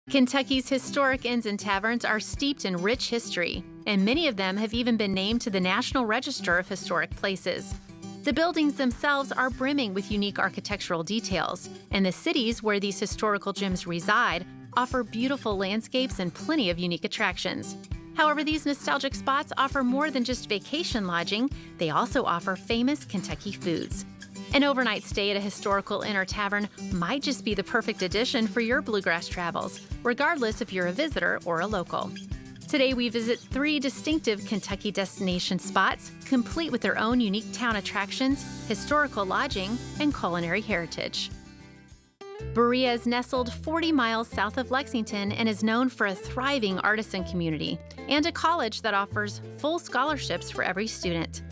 Kentucky's historic inns and taverns are steeped in rich history, and many of them have even been named to the National Register of Historic Places. The buildings themselves are brimming with unique architectural details, and the cities where these historical gems reside offer beautiful landscapes and plenty of unique attractions. However, these nostalgic spots offer more than just vacation lodging, they also offer famous Kentucky foods. An overnight stay at a historical inn or tavern might just be the perfect addition for your bluegrass travels, regardless if you're a visitor or a local. Today we visit 3 distinctive Kentucky destination spots, complete with their own unique town attractions, historical lodging, and culinary heritage. Berea is nestled 40 miles south of Lexington and is known for a thriving artisan community and a college that offers full scholarships for every student.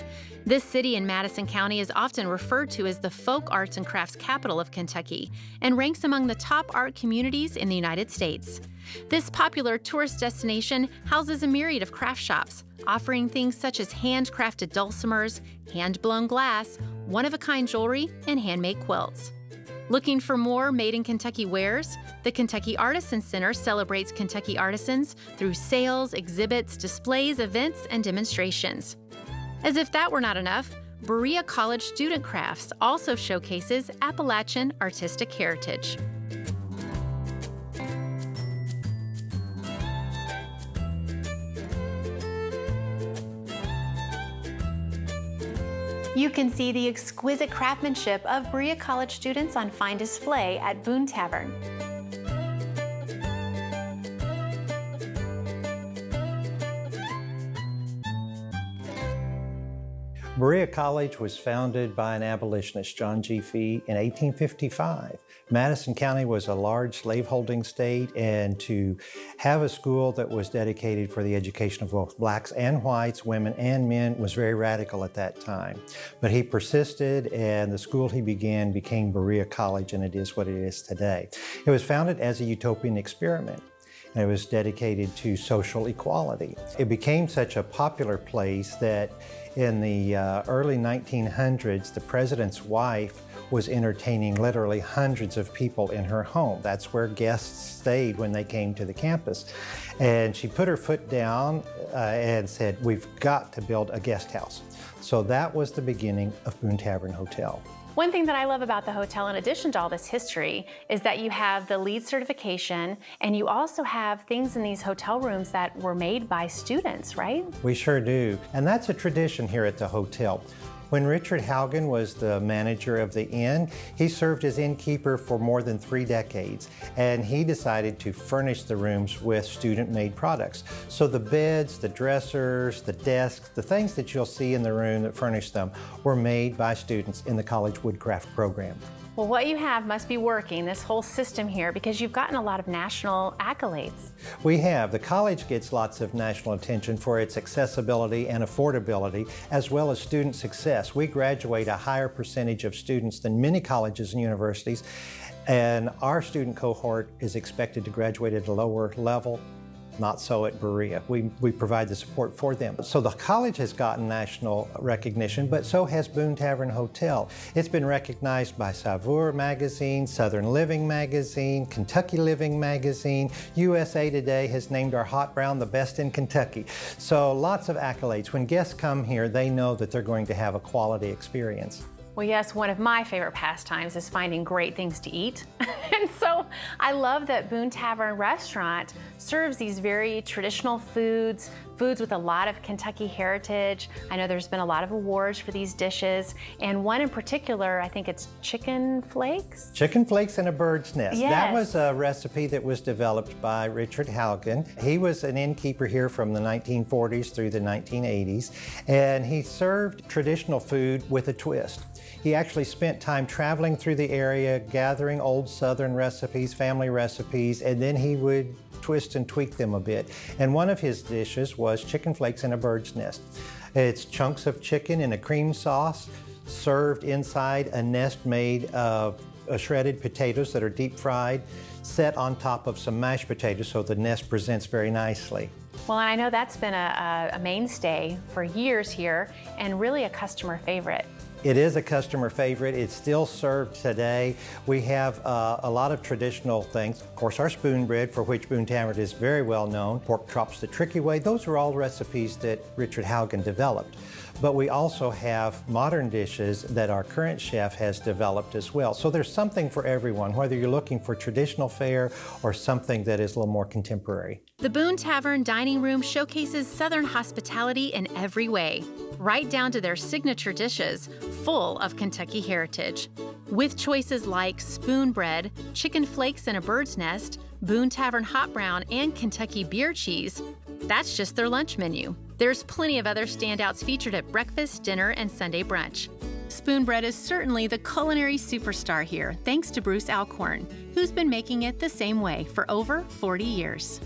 This city in Madison County is often referred to as the folk arts and crafts capital of Kentucky and ranks among the top art communities in the United States. This popular tourist destination houses a myriad of craft shops, offering things such as handcrafted dulcimers, hand-blown glass, one-of-a-kind jewelry, and handmade quilts. Looking for more made-in-Kentucky wares? The Kentucky Artisan Center celebrates Kentucky artisans through sales, exhibits, displays, events, and demonstrations. As if that were not enough, Berea College Student Crafts also showcases Appalachian artistic heritage. You can see the exquisite craftsmanship of Berea College students on fine display at Boone Tavern. Berea College was founded by an abolitionist, John G. Fee, in 1855. Madison County was a large slaveholding state, and to have a school that was dedicated for the education of both blacks and whites, women and men, was very radical at that time. But he persisted, and the school he began became Berea College, and it is what it is today. It was founded as a utopian experiment. And it was dedicated to social equality. It became such a popular place that in the early 1900s, the president's wife was entertaining literally hundreds of people in her home. That's where guests stayed when they came to the campus. And she put her foot down and said, "We've got to build a guest house." So that was the beginning of Boone Tavern Hotel. One thing that I love about the hotel, in addition to all this history, is that you have the LEED certification, and you also have things in these hotel rooms that were made by students, right? We sure do. And that's a tradition here at the hotel. When Richard Haugen was the manager of the inn, he served as innkeeper for more than 3 decades, and he decided to furnish the rooms with student-made products. So the beds, the dressers, the desks, the things that you'll see in the room that furnish them were made by students in the college woodcraft program. Well, what you have must be working, this whole system here, because you've gotten a lot of national accolades. We have. The college gets lots of national attention for its accessibility and affordability, as well as student success. We graduate a higher percentage of students than many colleges and universities, and our student cohort is expected to graduate at a lower level. Not so at Berea. We provide the support for them. So the college has gotten national recognition, but so has Boone Tavern Hotel. It's been recognized by Savour Magazine, Southern Living Magazine, Kentucky Living Magazine. USA Today has named our hot brown the best in Kentucky. So lots of accolades. When guests come here, they know that they're going to have a quality experience. Well, yes, one of my favorite pastimes is finding great things to eat. And so I love that Boone Tavern Restaurant serves these very traditional foods with a lot of Kentucky heritage. I know there's been a lot of awards for these dishes, and one in particular, I think it's chicken flakes? Chicken flakes and a bird's nest. Yes. That was a recipe that was developed by Richard Haugen. He was an innkeeper here from the 1940s through the 1980s, and he served traditional food with a twist. He actually spent time traveling through the area, gathering old Southern recipes, family recipes, and then he would twist and tweak them a bit. And one of his dishes was chicken flakes and a bird's nest. It's chunks of chicken in a cream sauce, served inside a nest made of shredded potatoes that are deep fried, set on top of some mashed potatoes so the nest presents very nicely. Well, and I know that's been a mainstay for years here and really a customer favorite. It is a customer favorite. It's still served today. We have a lot of traditional things. Of course, our spoon bread, for which Boone Tavern is very well known. Pork chops the tricky way. Those are all recipes that Richard Haugen developed. But we also have modern dishes that our current chef has developed as well. So there's something for everyone, whether you're looking for traditional fare or something that is a little more contemporary. The Boone Tavern dining room showcases Southern hospitality in every way, right down to their signature dishes, full of Kentucky heritage. With choices like spoon bread, chicken flakes in a bird's nest, Boone Tavern hot brown, and Kentucky beer cheese, that's just their lunch menu. There's plenty of other standouts featured at breakfast, dinner, and Sunday brunch. Spoon bread is certainly the culinary superstar here, thanks to Bruce Alcorn, who's been making it the same way for over 40 years.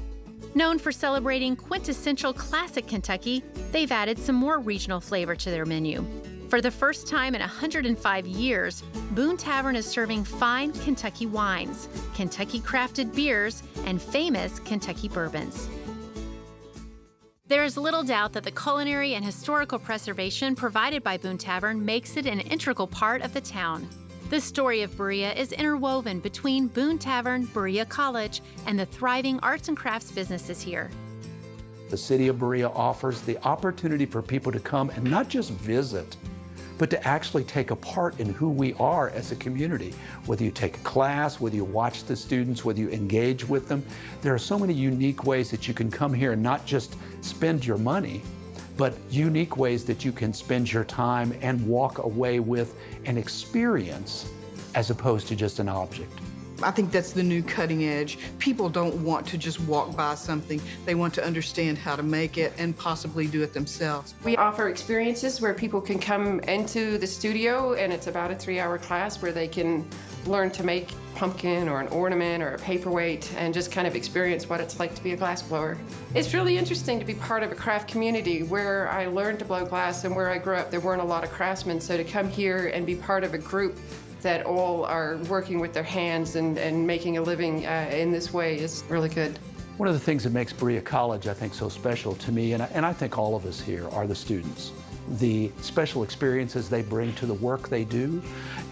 Known for celebrating quintessential classic Kentucky, they've added some more regional flavor to their menu. For the first time in 105 years, Boone Tavern is serving fine Kentucky wines, Kentucky crafted beers, and famous Kentucky bourbons. There is little doubt that the culinary and historical preservation provided by Boone Tavern makes it an integral part of the town. The story of Berea is interwoven between Boone Tavern, Berea College, and the thriving arts and crafts businesses here. The city of Berea offers the opportunity for people to come and not just visit, but to actually take a part in who we are as a community. Whether you take a class, whether you watch the students, whether you engage with them, there are so many unique ways that you can come here and not just spend your money, but unique ways that you can spend your time and walk away with an experience as opposed to just an object. I think that's the new cutting edge. People don't want to just walk by something. They want to understand how to make it and possibly do it themselves. We offer experiences where people can come into the studio, and it's about a 3-hour class where they can learn to make pumpkin or an ornament or a paperweight and just kind of experience what it's like to be a glassblower. It's really interesting to be part of a craft community. Where I learned to blow glass and where I grew up, there weren't a lot of craftsmen, so to come here and be part of a group that all are working with their hands and making a living in this way is really good. One of the things that makes Berea College, I think, so special to me, and I think all of us here, are the students. The special experiences they bring to the work they do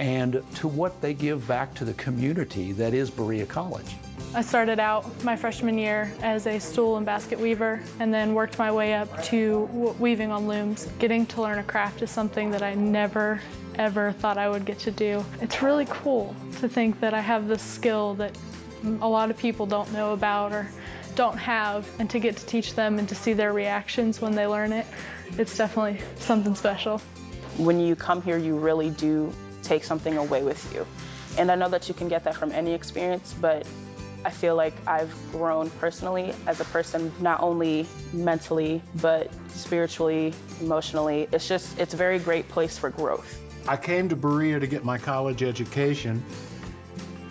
and to what they give back to the community that is Berea College. I started out my freshman year as a stool and basket weaver and then worked my way up to weaving on looms. Getting to learn a craft is something that I never ever thought I would get to do. It's really cool to think that I have this skill that a lot of people don't know about or don't have, and to get to teach them and to see their reactions when they learn it, it's definitely something special. When you come here, you really do take something away with you. And I know that you can get that from any experience, but I feel like I've grown personally as a person, not only mentally, but spiritually, emotionally. It's a very great place for growth. I came to Berea to get my college education,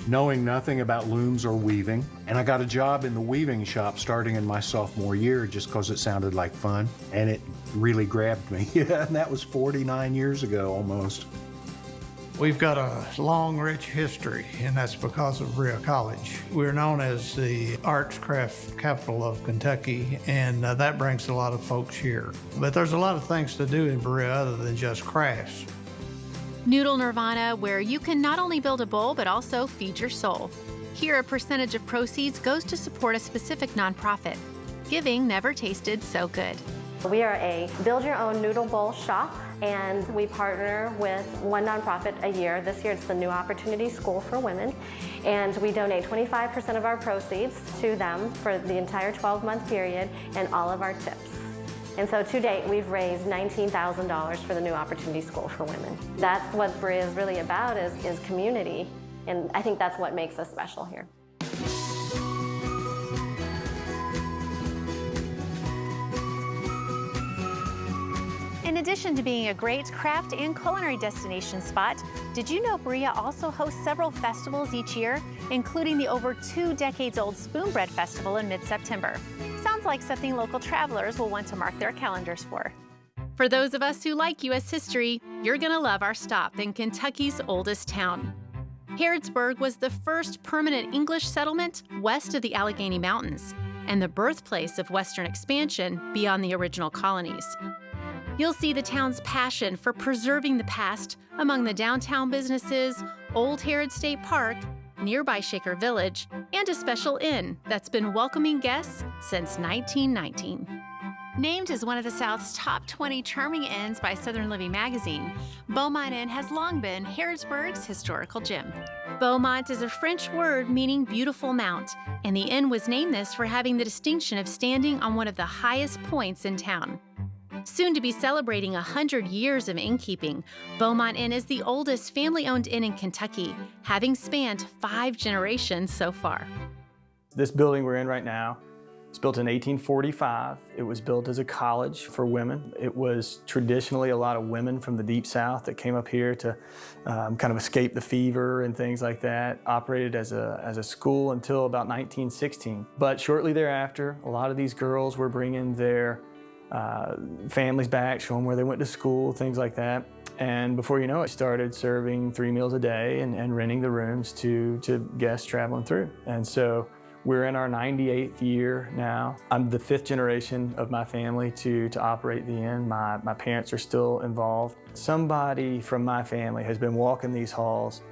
knowing nothing about looms or weaving, and I got a job in the weaving shop starting in my sophomore year just because it sounded like fun, and it really grabbed me. And that was 49 years ago almost. We've got a long, rich history, and that's because of Berea College. We're known as the arts craft capital of Kentucky, and that brings a lot of folks here. But there's a lot of things to do in Berea other than just crafts. Noodle Nirvana, where you can not only build a bowl, but also feed your soul. Here, a percentage of proceeds goes to support a specific nonprofit. Giving never tasted so good. We are a build-your-own noodle bowl shop, and we partner with one nonprofit a year. This year, it's the New Opportunity School for Women, and we donate 25% of our proceeds to them for the entire 12-month period and all of our tips. And so to date, we've raised $19,000 for the New Opportunity School for Women. That's what Berea is really about, is community. And I think that's what makes us special here. In addition to being a great craft and culinary destination spot, did you know Berea also hosts several festivals each year, including the over 2 decades old Spoon Bread Festival in mid-September? Sounds like something local travelers will want to mark their calendars for. For those of us who like U.S. history, you're gonna love our stop in Kentucky's oldest town. Harrodsburg was the first permanent English settlement west of the Allegheny Mountains, and the birthplace of Western expansion beyond the original colonies. You'll see the town's passion for preserving the past among the downtown businesses, Old Harrod State Park, nearby Shaker Village, and a special inn that's been welcoming guests since 1919. Named as one of the South's top 20 charming inns by Southern Living magazine, Beaumont Inn has long been Harrodsburg's historical gem. Beaumont is a French word meaning beautiful mount, and the inn was named this for having the distinction of standing on one of the highest points in town. Soon to be celebrating 100 years of innkeeping, Beaumont Inn is the oldest family-owned inn in Kentucky, having spanned 5 generations so far. This building we're in right now, it's built in 1845. It was built as a college for women. It was traditionally a lot of women from the Deep South that came up here to kind of escape the fever and things like that. Operated as a school until about 1916. But shortly thereafter, a lot of these girls were bringing their families back, showing where they went to school, things like that. And before you know it, started serving 3 meals a day and renting the rooms to guests traveling through. And so we're in our 98th year now. I'm the 5th generation of my family to operate the inn. My parents are still involved. Somebody from my family has been walking these halls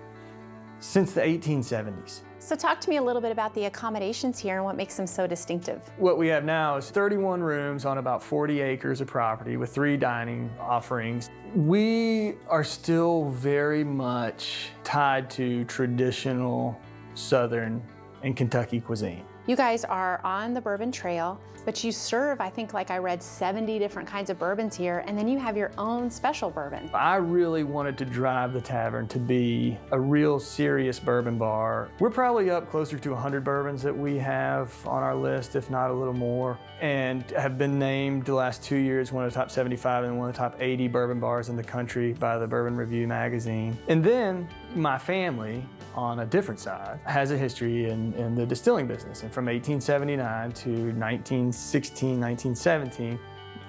since the 1870s. So talk to me a little bit about the accommodations here and what makes them so distinctive. What we have now is 31 rooms on about 40 acres of property with 3 dining offerings. We are still very much tied to traditional Southern and Kentucky cuisine. You guys are on the Bourbon Trail, but you serve, I think, like I read, 70 different kinds of bourbons here, and then you have your own special bourbon. I really wanted to drive the tavern to be a real serious bourbon bar. We're probably up closer to 100 bourbons that we have on our list, if not a little more, and have been named the last 2 years one of the top 75 and one of the top 80 bourbon bars in the country by the Bourbon Review magazine. And then my family, on a different side, has a history in the distilling business. And from 1879 to 1916, 1917,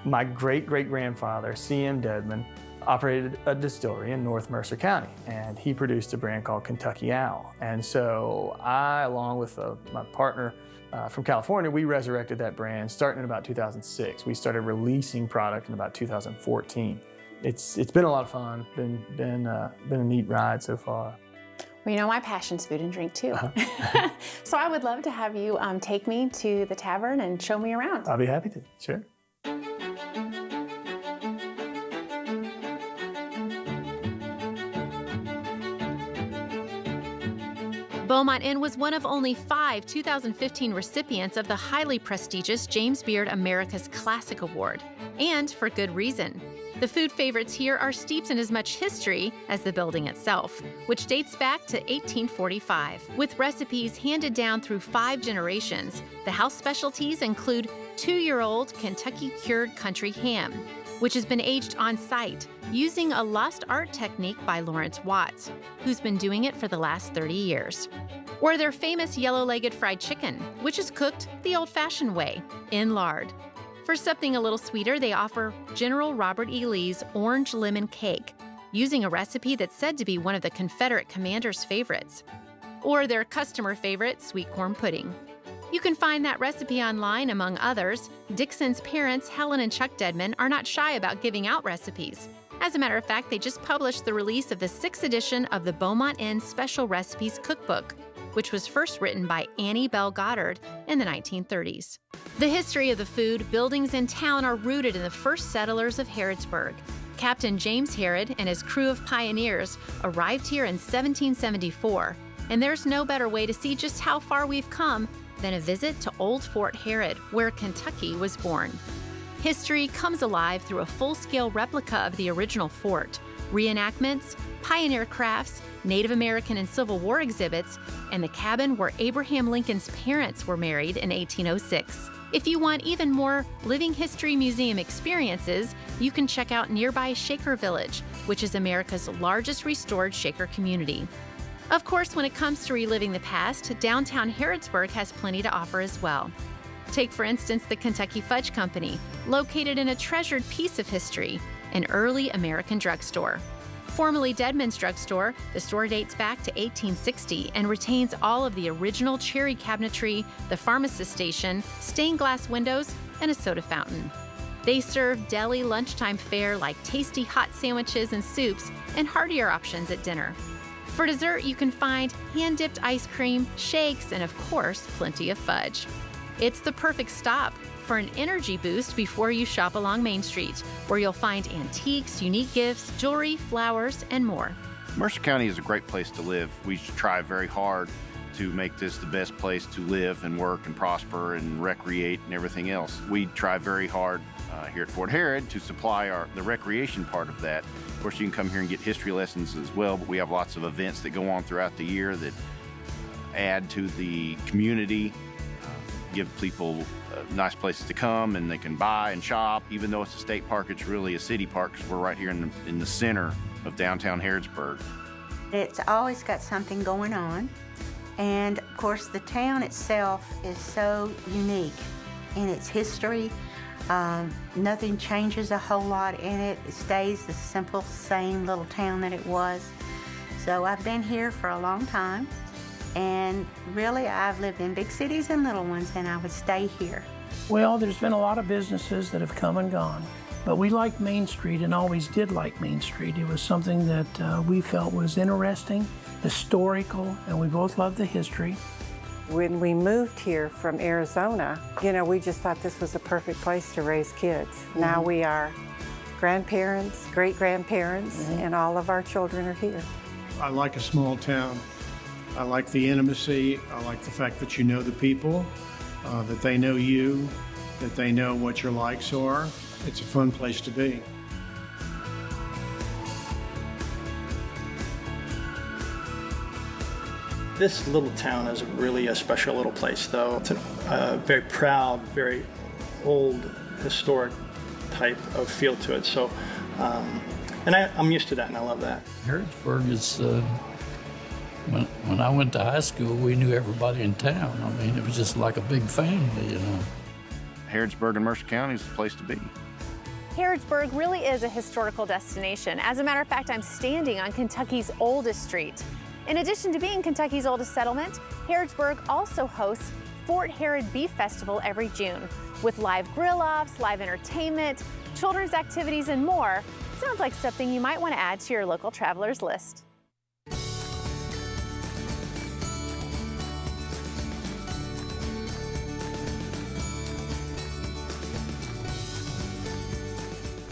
my great-great-grandfather, C.M. Dedman, operated a distillery in North Mercer County, and he produced a brand called Kentucky Owl. And so I, along with my partner from California, we resurrected that brand starting in about 2006. We started releasing product in about 2014. It's been a lot of fun, been a neat ride so far. Well, you know, my passion's food and drink too. So I would love to have you take me to the tavern and show me around. I'll be happy to, sure. Beaumont Inn was one of only 5 2015 recipients of the highly prestigious James Beard America's Classic Award, and for good reason. The food favorites here are steeped in as much history as the building itself, which dates back to 1845. With recipes handed down through 5 generations, the house specialties include 2-year-old Kentucky cured country ham, which has been aged on site using a lost art technique by Lawrence Watts, who's been doing it for the last 30 years. Or their famous yellow-legged fried chicken, which is cooked the old-fashioned way, in lard. For something a little sweeter, they offer General Robert E. Lee's Orange Lemon Cake, using a recipe that's said to be one of the Confederate commander's favorites. Or their customer favorite, sweet corn pudding. You can find that recipe online, among others. Dixon's parents, Helen and Chuck Dedman, are not shy about giving out recipes. As a matter of fact, they just published the release of the 6th edition of the Beaumont Inn Special Recipes Cookbook, which was first written by Annie Bell Goddard in the 1930s. The history of the food, buildings, and town are rooted in the first settlers of Harrodsburg. Captain James Harrod and his crew of pioneers arrived here in 1774, and there's no better way to see just how far we've come than a visit to Old Fort Harrod, where Kentucky was born. History comes alive through a full-scale replica of the original fort, reenactments, pioneer crafts, Native American and Civil War exhibits, and the cabin where Abraham Lincoln's parents were married in 1806. If you want even more living history museum experiences, you can check out nearby Shaker Village, which is America's largest restored Shaker community. Of course, when it comes to reliving the past, downtown Harrodsburg has plenty to offer as well. Take, for instance, the Kentucky Fudge Company, located in a treasured piece of history, an early American drugstore. Formerly Dedman's Drugstore, the store dates back to 1860 and retains all of the original cherry cabinetry, the pharmacist station, stained glass windows, and a soda fountain. They serve deli lunchtime fare like tasty hot sandwiches and soups and heartier options at dinner. For dessert, you can find hand-dipped ice cream, shakes, and of course, plenty of fudge. It's the perfect stop for an energy boost before you shop along Main Street, where you'll find antiques, unique gifts, jewelry, flowers, and more. Mercer County is a great place to live. We try very hard to make this the best place to live and work and prosper and recreate and everything else. We try very hard here at Fort Herod to supply the recreation part of that. Of course, you can come here and get history lessons as well, but we have lots of events that go on throughout the year that add to the community, give people nice places to come, and they can buy and shop. Even though it's a state park, it's really a city park because we're right here in the center of downtown Harrodsburg. It's always got something going on. And of course, the town itself is so unique in its history. Nothing changes a whole lot in it. It stays the simple, same little town that it was. So I've been here for a long time. And really, I've lived in big cities and little ones, and I would stay here. Well, there's been a lot of businesses that have come and gone, but we liked Main Street and always did like Main Street. It was something that we felt was interesting, historical, and we both loved the history. When we moved here from Arizona, we just thought this was a perfect place to raise kids. Mm-hmm. Now we are grandparents, great-grandparents, and all of our children are here. I like a small town. I like the intimacy. I like the fact that you know the people, that they know you, that they know what your likes are. It's a fun place to be. This little town is really a special little place, though. It's a very proud, very old, historic type of feel to it. So, and I'm used to that, and I love that. Harrodsburg is, when I went to high school, we knew everybody in town. I mean, it was just like a big family, Harrodsburg and Mercer County is the place to be. Harrodsburg really is a historical destination. As a matter of fact, I'm standing on Kentucky's oldest street. In addition to being Kentucky's oldest settlement, Harrodsburg also hosts Fort Herod Beef Festival every June, with live grill-offs, live entertainment, children's activities, and more. Sounds like something you might want to add to your local travelers list.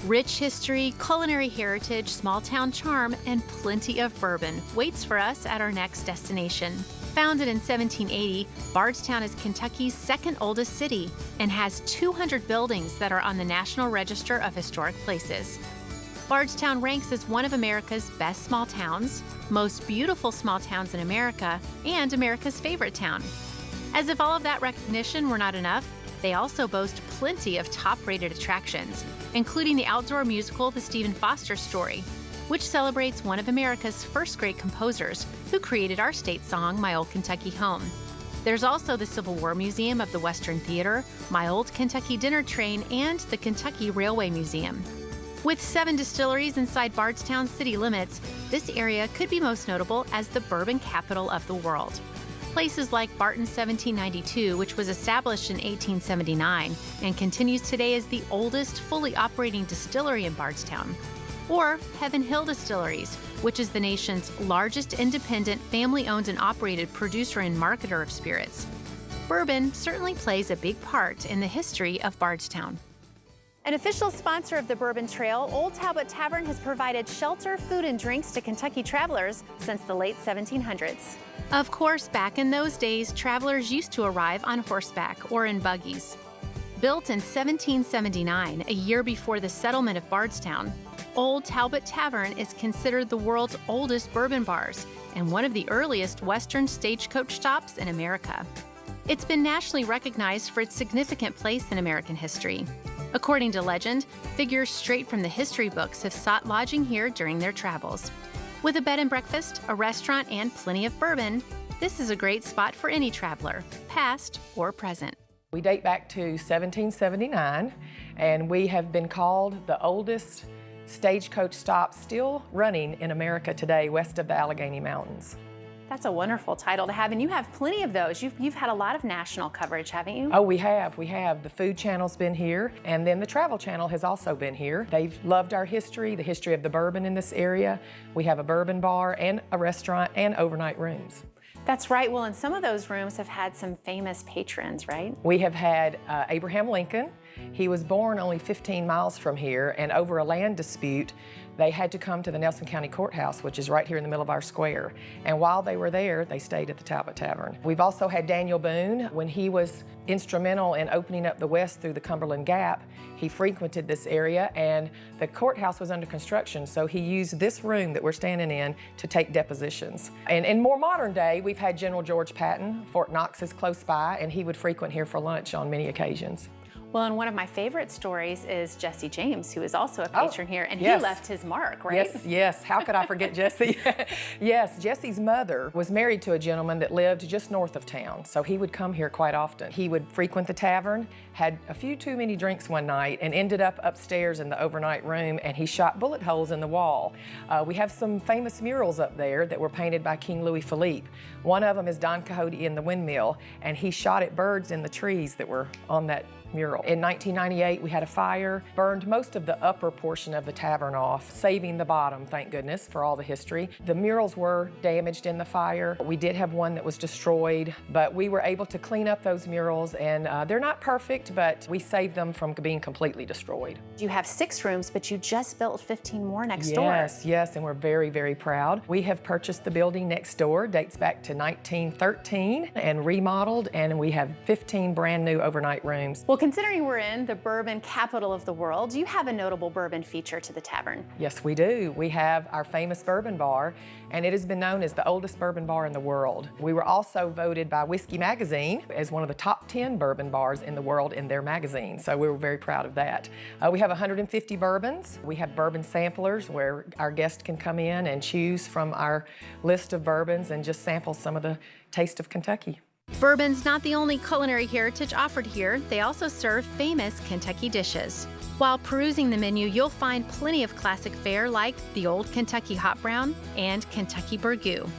Rich history, culinary heritage, small-town charm, and plenty of bourbon waits for us at our next destination. Founded in 1780, Bardstown is Kentucky's second oldest city and has 200 buildings that are on the National Register of Historic Places. Bardstown ranks as one of America's best small towns, most beautiful small towns in America, and America's favorite town. As if all of that recognition were not enough, they also boast plenty of top-rated attractions, including the outdoor musical The Stephen Foster Story, which celebrates one of America's first great composers who created our state song, My Old Kentucky Home. There's also the Civil War Museum of the Western Theater, My Old Kentucky Dinner Train, and the Kentucky Railway Museum. With 7 distilleries inside Bardstown city limits, this area could be most notable as the bourbon capital of the world. Places like Barton 1792, which was established in 1879 and continues today as the oldest fully operating distillery in Bardstown. Or Heaven Hill Distilleries, which is the nation's largest independent, family-owned and operated producer and marketer of spirits. Bourbon certainly plays a big part in the history of Bardstown. An official sponsor of the Bourbon Trail, Old Talbot Tavern has provided shelter, food, and drinks to Kentucky travelers since the late 1700s. Of course, back in those days, travelers used to arrive on horseback or in buggies. Built in 1779, a year before the settlement of Bardstown, Old Talbot Tavern is considered the world's oldest bourbon bars and one of the earliest Western stagecoach stops in America. It's been nationally recognized for its significant place in American history. According to legend, figures straight from the history books have sought lodging here during their travels. With a bed and breakfast, a restaurant, and plenty of bourbon, this is a great spot for any traveler, past or present. We date back to 1779, and we have been called the oldest stagecoach stop still running in America today, west of the Allegheny Mountains. That's a wonderful title to have, and you have plenty of those. You've had a lot of national coverage, haven't you? Oh, we have. The Food Channel's been here, and then the Travel Channel has also been here. They've loved our history, the history of the bourbon in this area. We have a bourbon bar and a restaurant and overnight rooms. That's right. Well, and some of those rooms have had some famous patrons, right? We have had Abraham Lincoln. He was born only 15 miles from here, and over a land dispute, they had to come to the Nelson County Courthouse, which is right here in the middle of our square. And while they were there, they stayed at the Talbot Tavern. We've also had Daniel Boone. When he was instrumental in opening up the west through the Cumberland Gap, he frequented this area, and the courthouse was under construction, so he used this room that we're standing in to take depositions. And in more modern day, we've had General George Patton. Fort Knox is close by, and he would frequent here for lunch on many occasions. Well, and one of my favorite stories is Jesse James, who is also a patron here, and yes. he left his mark, right? Yes. How could I forget Jesse? Yes, Jesse's mother was married to a gentleman that lived just north of town, so he would come here quite often. He would frequent the tavern, had a few too many drinks one night, and ended up upstairs in the overnight room, and he shot bullet holes in the wall. We have some famous murals up there that were painted by King Louis Philippe. One of them is Don Quixote in the windmill, and he shot at birds in the trees that were on that mural. In 1998, we had a fire, burned most of the upper portion of the tavern off, saving the bottom, thank goodness, for all the history. The murals were damaged in the fire. We did have one that was destroyed, but we were able to clean up those murals, and they're not perfect, but we saved them from being completely destroyed. You have 6 rooms, but you just built 15 more next door. Yes, and we're very, very proud. We have purchased the building next door, dates back to 1913, and remodeled, and we have 15 brand new overnight rooms. Well, considering we're in the bourbon capital of the world, you have a notable bourbon feature to the tavern. Yes, we do. We have our famous bourbon bar, and it has been known as the oldest bourbon bar in the world. We were also voted by Whiskey Magazine as one of the top 10 bourbon bars in the world in their magazine, so we were very proud of that. We have 150 bourbons. We have bourbon samplers where our guests can come in and choose from our list of bourbons and just sample some of the taste of Kentucky. Bourbon's not the only culinary heritage offered here. They also serve famous Kentucky dishes. While perusing the menu, you'll find plenty of classic fare like the Old Kentucky Hot Brown and Kentucky Burgoo.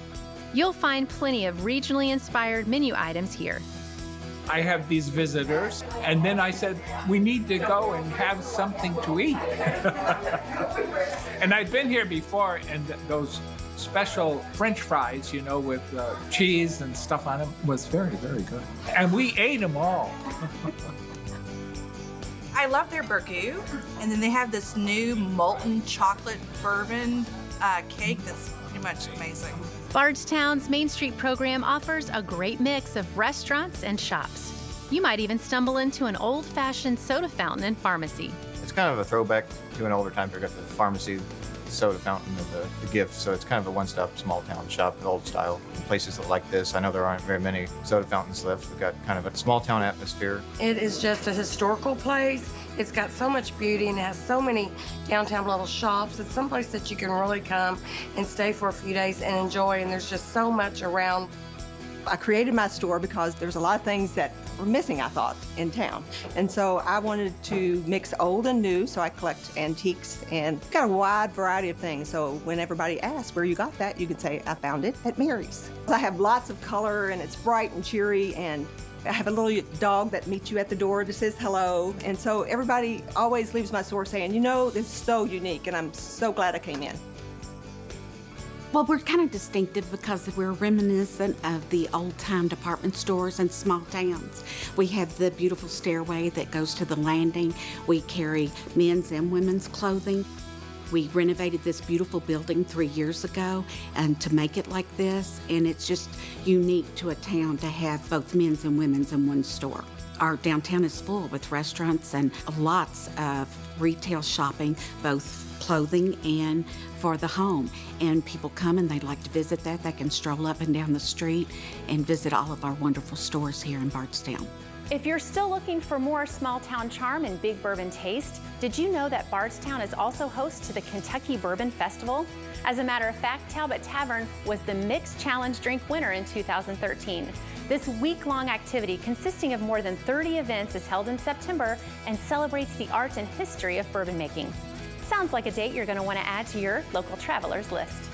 You'll find plenty of regionally inspired menu items here. I have these visitors, and then I said, we need to go and have something to eat. And I'd been here before, and those special French fries, you know, with cheese and stuff on them was very, very good. And we ate them all. I love their burgoo, and then they have this new molten chocolate bourbon cake that's pretty much amazing. Bardstown's Main Street program offers a great mix of restaurants and shops. You might even stumble into an old-fashioned soda fountain and pharmacy. It's kind of a throwback to an older time period. Got the pharmacy, soda fountain, and the gift, so it's kind of a one-stop small town shop, old style. Places that like this, I know there aren't very many soda fountains left. We've got kind of a small town atmosphere. It is just a historical place. It's got so much beauty and it has so many downtown level shops. It's someplace that you can really come and stay for a few days and enjoy, and there's just so much around. I created my store because there's a lot of things that were missing, I thought, in town. And so I wanted to mix old and new, so I collect antiques and got a wide variety of things. So when everybody asks where you got that, you could say, I found it at Mary's. I have lots of color and it's bright and cheery, and I have a little dog that meets you at the door that says hello. And so everybody always leaves my store saying, you know, this is so unique, and I'm so glad I came in. Well, we're kind of distinctive because we're reminiscent of the old-time department stores in small towns. We have the beautiful stairway that goes to the landing. We carry men's and women's clothing. We renovated this beautiful building 3 years ago and to make it like this, and it's just unique to a town to have both men's and women's in one store. Our downtown is full with restaurants and lots of retail shopping, both clothing and for the home. And people come and they'd like to visit that. They can stroll up and down the street and visit all of our wonderful stores here in Bardstown. If you're still looking for more small town charm and big bourbon taste, did you know that Bardstown is also host to the Kentucky Bourbon Festival? As a matter of fact, Talbot Tavern was the Mixed Challenge drink winner in 2013. This week-long activity, consisting of more than 30 events, is held in September and celebrates the art and history of bourbon making. Sounds like a date you're going to want to add to your local travelers list.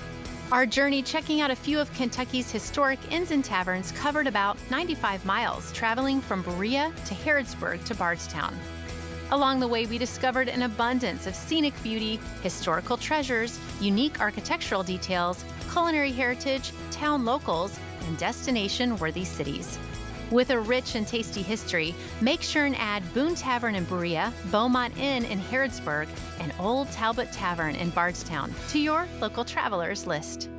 Our journey checking out a few of Kentucky's historic inns and taverns covered about 95 miles, traveling from Berea to Harrodsburg to Bardstown. Along the way, we discovered an abundance of scenic beauty, historical treasures, unique architectural details, culinary heritage, town locals, and destination-worthy cities. With a rich and tasty history, make sure and add Boone Tavern in Berea, Beaumont Inn in Harrodsburg, and Old Talbot Tavern in Bardstown to your local travelers list.